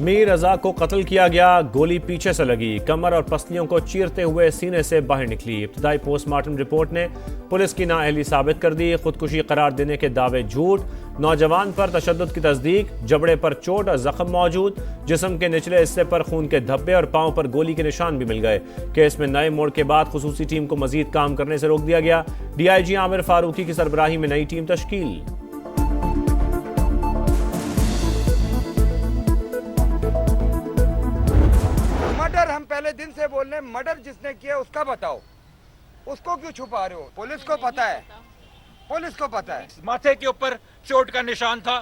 मीर रजा को कत्ल किया गया, गोली पीछे से लगी, कमर और पसलियों को चीरते हुए सीने से बाहर निकली। इब्तदाई पोस्टमार्टम रिपोर्ट ने पुलिस की नाअहली साबित कर दी। खुदकुशी करार देने के दावे झूठ, नौजवान पर तशद्दुद की तस्दीक, जबड़े पर चोट और जख्म मौजूद, जिस्म के निचले हिस्से पर खून के धब्बे और पांव पर गोली के निशान भी मिल गए। केस में नए मोड़ के बाद खुसूसी टीम को मजीद काम करने से रोक दिया गया। DIG आमिर फारूकी की सरबराही में नई टीम तश्कील। हम पहले दिन से बोल रहे हैं, मर्डर जिसने किया उसका बताओ, उसको क्यों छुपा रहे हो? पुलिस को पता है, पुलिस को पता है। माथे के ऊपर चोट का निशान था,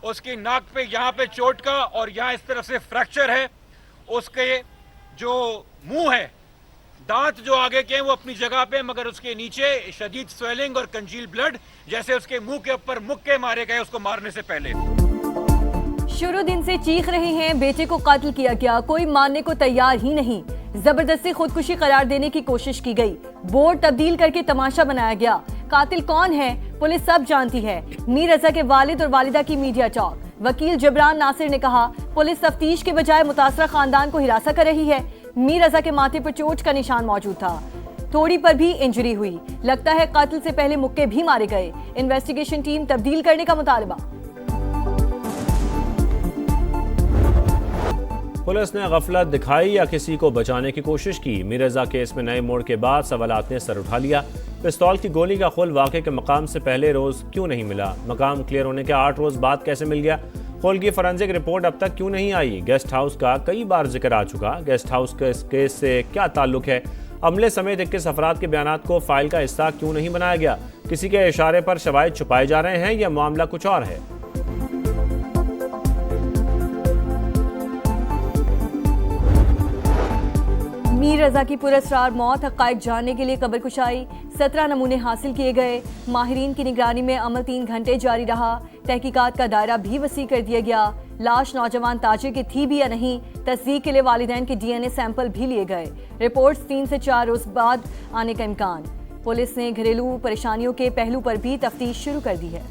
उसकी नाक पे यहाँ पे चोट का और यहाँ इस तरफ से फ्रैक्चर है। उसके जो मुंह है, दांत जो आगे के हैं वो अपनी जगह पे, मगर उसके नीचे शदीद स्वेलिंग और कंजील ब्लड, जैसे उसके मुंह के ऊपर मुक्के मारे गए उसको मारने से पहले। शुरू दिन से चीख रहे हैं बेटे को कातिल किया गया, कोई मानने को तैयार ही नहीं। जबरदस्ती खुदकुशी करार देने की कोशिश की गई, बोर्ड तब्दील करके तमाशा बनाया गया। कातिल कौन है पुलिस सब जानती है। मीर रजा के वालिद और वालिदा की मीडिया टॉक। वकील जबरान नासिर ने कहा पुलिस तफ्तीश के बजाय मुतासरा खानदान को हिरासत कर रही है। मीर रजा के माथे पर चोट का निशान मौजूद था, थोड़ी पर भी इंजरी हुई। लगता है कातिल से पहले मुक्के भी मारे गए। इन्वेस्टिगेशन टीम तब्दील करने का मुतालबा। पुलिस ने गफलत दिखाई या किसी को बचाने की कोशिश की। मीर रजा केस में नए मोड़ के बाद सवालात ने सर उठा लिया। पिस्तौल की गोली का खुल वाक़े के मकाम से पहले रोज़ क्यों नहीं मिला? मकाम क्लियर होने के 8 रोज़ बाद कैसे मिल गया? खुल की फॉरेंसिक रिपोर्ट अब तक क्यों नहीं आई? गेस्ट हाउस का कई बार जिक्र आ चुका, गेस्ट हाउस के इस केस से क्या ताल्लुक है? अमले समेत 21 अफराद के बयानात को फाइल का हिस्सा क्यों नहीं बनाया गया? किसी के इशारे पर शवाहिद छुपाए जा रहे हैं या मामला कुछ और है? मीर रजा की पुरस्कार मौत हक़ाइक़ जानने के लिए कब्र कुशाई। 17 नमूने हासिल किए गए। माहिरीन की निगरानी में अमल 3 घंटे जारी रहा। तहकीकात का दायरा भी वसी कर दिया गया। लाश नौजवान ताजिर की थी भी या नहीं, तस्दीक के लिए वालिदैन के DNA सैंपल भी लिए गए। रिपोर्ट्स 3 से 4 रोज बाद आने का इम्कान। पुलिस ने घरेलू परेशानियों के पहलू पर भी तफ्तीश शुरू कर दी है।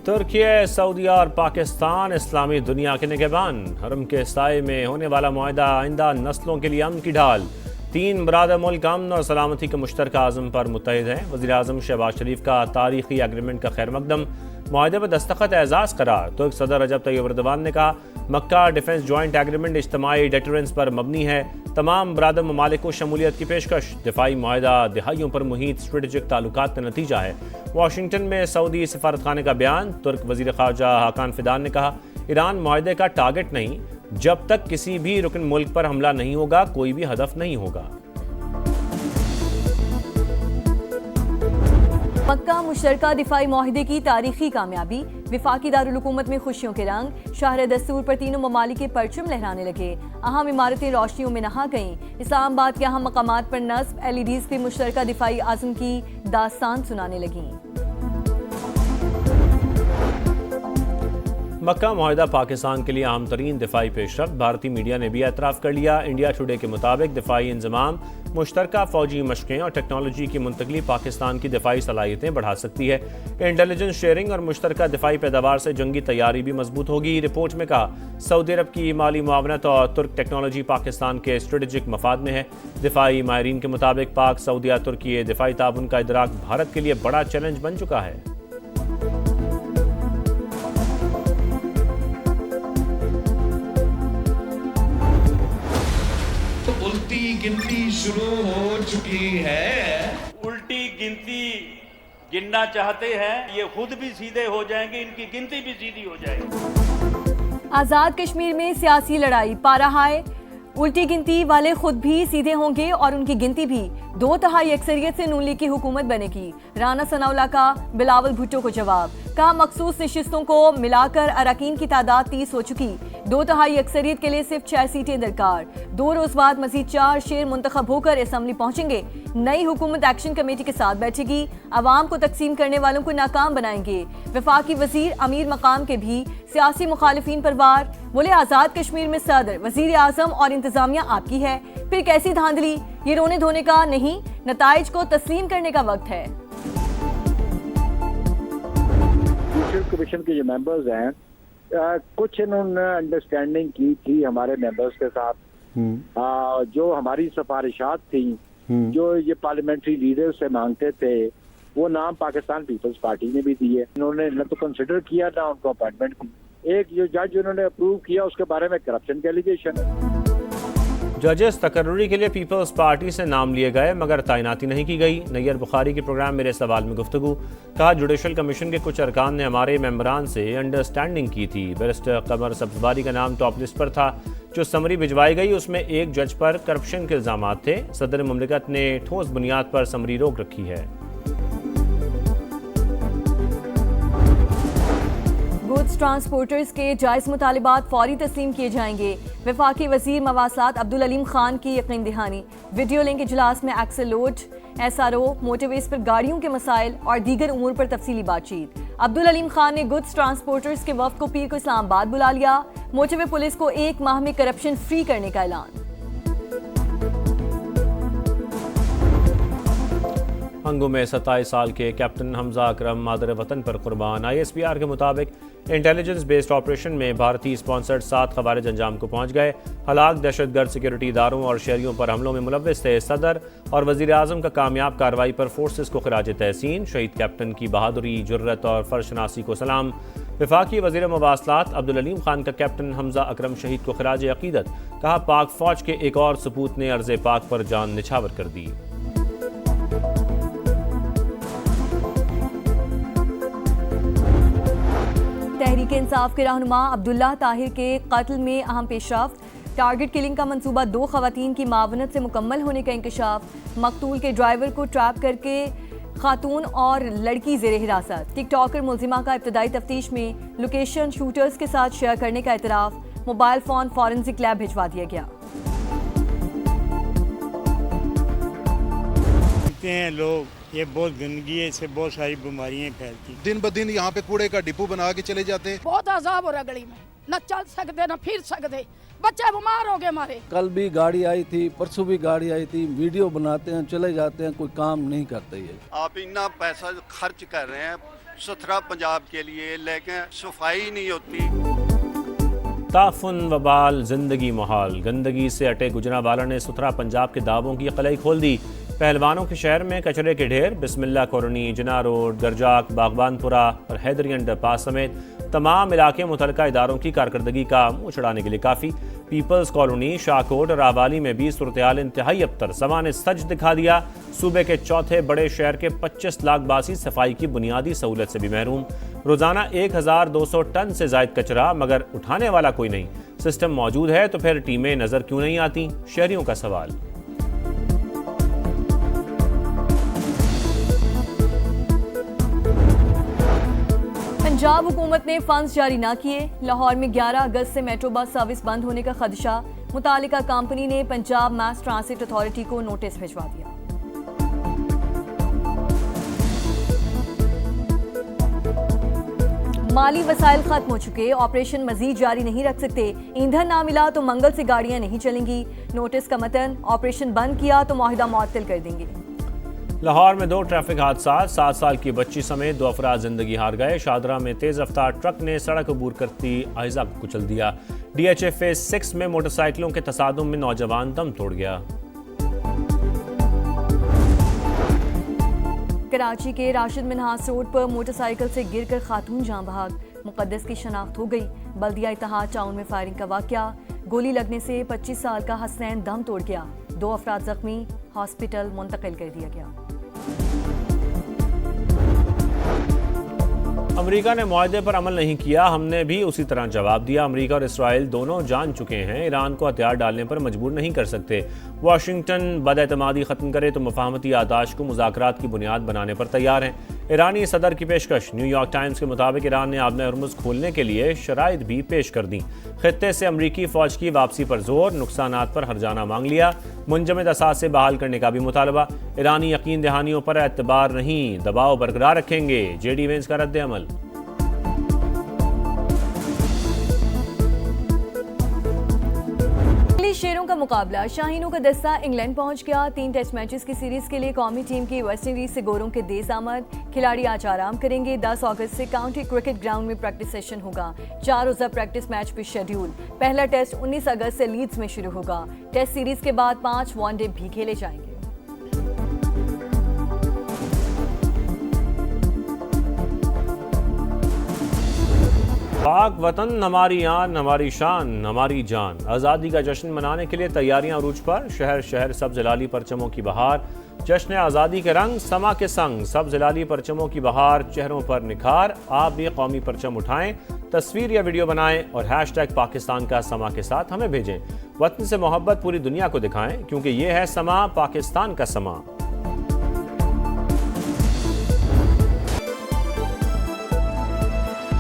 तुर्किया, सऊदीया और पाकिस्तान इस्लामी दुनिया के निगहबान। हरम के साए में होने वाला मुआहदा आइंदा नस्लों के लिए अमन की ढाल। 3 बरादर मुल्क अमन और सलामती के मुश्तरका आज़म पर मुत्तहिद हैं। वज़ीर आज़म शहबाज शरीफ का तारीखी एग्रीमेंट का खैर मकदम, मुआहदे पर दस्तखत एजाज़ करार। तुर्क सदर रजब तैयब एर्दोगान ने कहा मक्का डिफेंस जॉइंट एग्रीमेंट इज्तिमाई डेटरेंस पर मबनी है, तमाम बरादर ममालिक को शमूलियत की पेशकश। दिफाई मुआहदा दिहाइयों पर मुहित स्ट्रेटेजिक ताल्लुकात का नतीजा है। वाशिंगटन में सऊदी सफारतखाने का बयान। तुर्क वज़ीर ख़ारजा हाकान फिदान ने कहा ईरान मुआहदे का टारगेट नहीं, जब तक किसी भी रुकन मुल्क पर हमला नहीं होगा कोई भी हदफ नहीं होगा। मक्का मुश्तरका दिफाई मुआहदे की तारीखी कामयाबी। विफाकी दारुल हुकूमत में खुशियों के रंग। शाहर दस्तूर पर तीनों ममालिक के परचम लहराने लगे। अहम इमारतें रोशनियों में नहा गईं। इस्लामाबाद के अहम मकामात पर नस्ब LEDs भी मुश्तरका दिफाई आज़म की दास्तान सुनाने लगीं। मक्का मुआहदा पाकिस्तान के लिए अहम तरीन दिफाई पेशरफ्त। भारतीय मीडिया ने भी एतराफ़ कर लिया। इंडिया टुडे के मुताबिक दिफाई इंजमाम, मुश्तरका फौजी मशक़ें और टेक्नोलॉजी की मुंतकली पाकिस्तान की दिफाई सलाहियतें बढ़ा सकती है। इंटेलिजेंस शेयरिंग और मुश्तरका दिफाई पैदावार से जंगी तैयारी भी मजबूत होगी। रिपोर्ट में कहा सऊदी अरब की माली मुआवनत और तुर्क टेक्नोलॉजी पाकिस्तान के स्ट्रेटेजिक मफाद में है। दिफाई माहिरीन के मुताबिक पाक सऊदिया तुर्की दिफाई ताउन का इदराक भारत के लिए बड़ा चैलेंज बन चुका है। उल्टी गिनती शुरू हो चुकी है। उल्टी गिनती गिनना चाहते हैं, ये खुद भी सीधे हो जाएंगे, इनकी गिनती भी सीधी हो जाएगी। आजाद कश्मीर में सियासी लड़ाई पारा हाय। उल्टी गिनती वाले खुद भी सीधे होंगे और उनकी गिनती भी 2/3 अक्सरियत से नून लीग की हुकूमत बनेगी। राना सनाउल्लाह का बिलावल भुट्टो को जवाब। कहा मखसूस नशिस्तों को मिलाकर अरकान की तादाद 30 हो चुकी। 2/3 अक्सरियत के लिए सिर्फ 6 सीटें दरकार। 2 रोज बाद मजीद 4 शेर मुंतखब होकर असम्बली पहुंचेंगे। नई हुकूमत एक्शन कमेटी के साथ बैठेगी। अवाम को तकसीम करने वालों को नाकाम बनाएंगे। वफाकी वजीर अमीर मकाम के भी सियासी मुखालिफिन पर वार। बोले आजाद कश्मीर में सदर, वजीर आजम और इंतजामिया आपकी है, फिर कैसी धांधली? ये रोने धोने का नहीं, नताइज को तस्लीम करने का वक्त है। जुडिशल कमीशन के जो मेंबर्स हैं, कुछ इन्होंने अंडरस्टैंडिंग की थी हमारे मेंबर्स के साथ। जो हमारी सिफारिशात थी, जो ये पार्लियामेंट्री लीडर से मांगते थे, वो नाम पाकिस्तान पीपल्स पार्टी ने भी दिए। इन्होंने न तो कंसिडर किया ना उनको अपॉइंटमेंट की। एक जो जज उन्होंने अप्रूव किया उसके बारे में करप्शन के एलिगेशन है। जजेस तकर्री के लिए पीपल्स पार्टी से नाम लिए गए मगर तैनाती नहीं की गई। नैयर बुखारी के प्रोग्राम मेरे सवाल में गुफ्तगू, कहा जुडिशल कमीशन के कुछ अरकान ने हमारे मेंबरान से अंडरस्टैंडिंग की थी। बैरिस्टर कमर सब्जवारी का नाम टॉप लिस्ट पर था। जो समरी भिजवाई गई उसमें एक जज पर करप्शन के इल्जाम थे। सदर मुमलिकत ने ठोस बुनियाद पर समरी रोक रखी है। गुड्स ट्रांसपोर्टर्स के जायज़ मुतालिबात फौरी तस्लीम किए जाएंगे। वफाकी वज़ीर मवासलात अब्दुल अलीम खान की यकीन दहानी। वीडियो लिंक इजलास में एक्सल लोड, SRO, मोटरवेज पर गाड़ियों के मसाइल और दीगर उमूर पर तफसीली बातचीत। अब्दुल अलीम खान ने गुड्स ट्रांसपोर्टर्स के वफ़द को पीर को इस्लामाबाद बुला लिया। मोटरवे पुलिस को 1 माह में करप्शन फ्री करने का ऐलान। हंगू में 27 साल के कैप्टन हमजा अकरम मादर वतन पर कुर्बान। ISPR के मुताबिक इंटेलिजेंस बेस्ड ऑपरेशन में भारतीय स्पॉन्सर्ड 7 खवारिज अंजाम को पहुंच गए। हलाक दहशतगर्द सिक्योरिटी इदारों और शहरियों पर हमलों में मुलव्विस थे। सदर और वज़ीर आज़म का कामयाब कार्रवाई पर फोर्सेस को खिराज तहसीन। शहीद कैप्टन की बहादुरी, जुर्रत और फर्शनासी को सलाम। वफाकी वज़ीर मवासलात अब्दुल अलीम खान का कैप्टन हमजा अकरम शहीद को खिराज अकीदत। कहा, पाक फौज के एक और सपूत ने अर्ज़ पाक पर जान निछावर कर दी। तहरीक इंसाफ के रहनुमा अब्दुल्ला ताहिर के कत्ल में अहम पेशरफ्त। टारगेट किलिंग का मंसूबा 2 खवातीन की मावनत से मुकम्मल होने का इंकशाफ। मकतूल के ड्राइवर को ट्रैप करके खातून और लड़की ज़ेरे हिरासत। टिकटॉकर मुलजिमा का इब्तदाई तफ्तीश में लोकेशन शूटर्स के साथ शेयर करने का इतराफ़। मोबाइल फ़ोन फॉरेंसिक लैब भिजवा दिया गया। हैं लोग, ये बहुत गंदगी है, इससे बहुत सारी बीमारियां फैलती। दिन ब दिन यहाँ पे कूड़े का डिपो बना के चले जाते हैं। बहुत अजाब हो रहा गली में, न चल सकते न फिर सकते, बच्चे बीमार हो गए हमारे। कल भी गाड़ी आई थी, परसों भी गाड़ी आई थी। वीडियो बनाते हैं, चले जाते हैं, कोई काम नहीं करते। ये आप इतना पैसा खर्च कर रहे हैं सुथरा पंजाब के लिए, लेकिन सफाई नहीं होती। ताफुन वबाल जिंदगी मुहाल। गंदगी से अटे गुजरांवाला ने सुथरा पंजाब के दावों की कलई खोल दी। पहलवानों के शहर में कचरे के ढेर। बिस्मिल्ला कॉलोनी, जिना रोड, गरजाक, बागबानपुरा और हैदरी अंडरपास समेत तमाम इलाके मुतलका इदारों की कारकर्दगी का मुँह छुड़ाने के लिए काफ़ी। पीपल्स कॉलोनी, शाहकोट और आवाली में भी सूरत-ए-हाल इंतहाई अबतर। समा ने सच दिखा दिया। सूबे के चौथे बड़े शहर के 25 लाख बासी सफाई की बुनियादी सहूलत से भी महरूम। रोज़ाना 1200 टन से ज़ायद कचरा, मगर उठाने वाला कोई नहीं। सिस्टम मौजूद है तो फिर टीमें नज़र क्यों नहीं आती? शहरियों का सवाल। पंजाब हुकूमत ने फंड्स जारी ना किए। लाहौर में 11 अगस्त से मेट्रो बस सर्विस बंद होने का खदशा। मुतालिका कंपनी ने पंजाब मास ट्रांसिट अथॉरिटी को नोटिस भिजवा दिया। माली वसाइल खत्म हो चुके, ऑपरेशन मजीद जारी नहीं रख सकते। ईंधन ना मिला तो मंगल से गाड़ियां नहीं चलेंगी। नोटिस का मतन, ऑपरेशन बंद किया तो मुआहिदा मुअत्तल कर देंगे। लाहौर में 2 ट्रैफिक हादसा, 7 साल की बच्ची समेत 2 अफराद जिंदगी हार गए। शादरा में तेज रफ्तार ट्रक ने सड़क अबूर करती आयजा को कुचल दिया। DHA फेज 6 में मोटरसाइकिलों के तसादुम में नौजवान दम तोड़ गया। कराची के राशिद मिन्हास रोड पर मोटरसाइकिल से गिरकर खातून जान बहाक। मुकद्दस की शनाख्त हो गई। बल्दिया इत्तेहाद टाउन में फायरिंग का वाकया। गोली लगने से 25 साल का हसनैन दम तोड़ गया। 2 अफराद जख्मी, हॉस्पिटल मुंतकिल कर दिया गया। अमेरिका ने मुआहदे पर अमल नहीं किया, हमने भी उसी तरह जवाब दिया। अमेरिका और इसराइल दोनों जान चुके हैं ईरान को हथियार डालने पर मजबूर नहीं कर सकते। वाशिंगटन बदएतमादी ख़त्म करे तो मुफाहमती आदाश को मुज़ाकरात की बुनियाद बनाने पर तैयार हैं। ईरानी सदर की पेशकश। न्यूयॉर्क टाइम्स के मुताबिक ईरान ने आबना हरमुज़ खोलने के लिए शराइत भी पेश कर दी। खित्ते से अमरीकी फ़ौज की वापसी पर जोर, नुकसानात पर हर्जाना मांग लिया। मुंजमद असासे बहाल करने का भी मुतालबा। ईरानी यकीन दहानियों पर एतबार नहीं, दबाव बरकरार रखेंगे। JD वेंस का रद्द अमल। शेरों का का मुकाबला। शाहीनों का दस्ता इंग्लैंड पहुंच गया। 3 टेस्ट मैचेस की सीरीज के लिए कौमी टीम की वेस्टइंडीज से गोरों के देश आमद। खिलाड़ी आज आराम करेंगे। 10 अगस्त से काउंटी क्रिकेट ग्राउंड में प्रैक्टिस सेशन होगा। 4 रोजा प्रैक्टिस मैच भी शेड्यूल। पहला टेस्ट 19 अगस्त से लीड्स में शुरू होगा। टेस्ट सीरीज के बाद 5 वनडे भी खेले जाएंगे। पाक वतन हमारी आन, हमारी शान, हमारी जान। आज़ादी का जश्न मनाने के लिए तैयारियां अरूज पर। शहर शहर सब्ज़ लाली परचमों की बहार। जश्न आज़ादी के रंग समा के संग। सब्ज़ लाली परचमों की बहार, चेहरों पर निखार। आप भी कौमी परचम उठाएं, तस्वीर या वीडियो बनाएं और हैशटैग पाकिस्तान का समा के साथ हमें भेजें। वतन से मोहब्बत पूरी दुनिया को दिखाएं, क्योंकि ये है समा, पाकिस्तान का समा।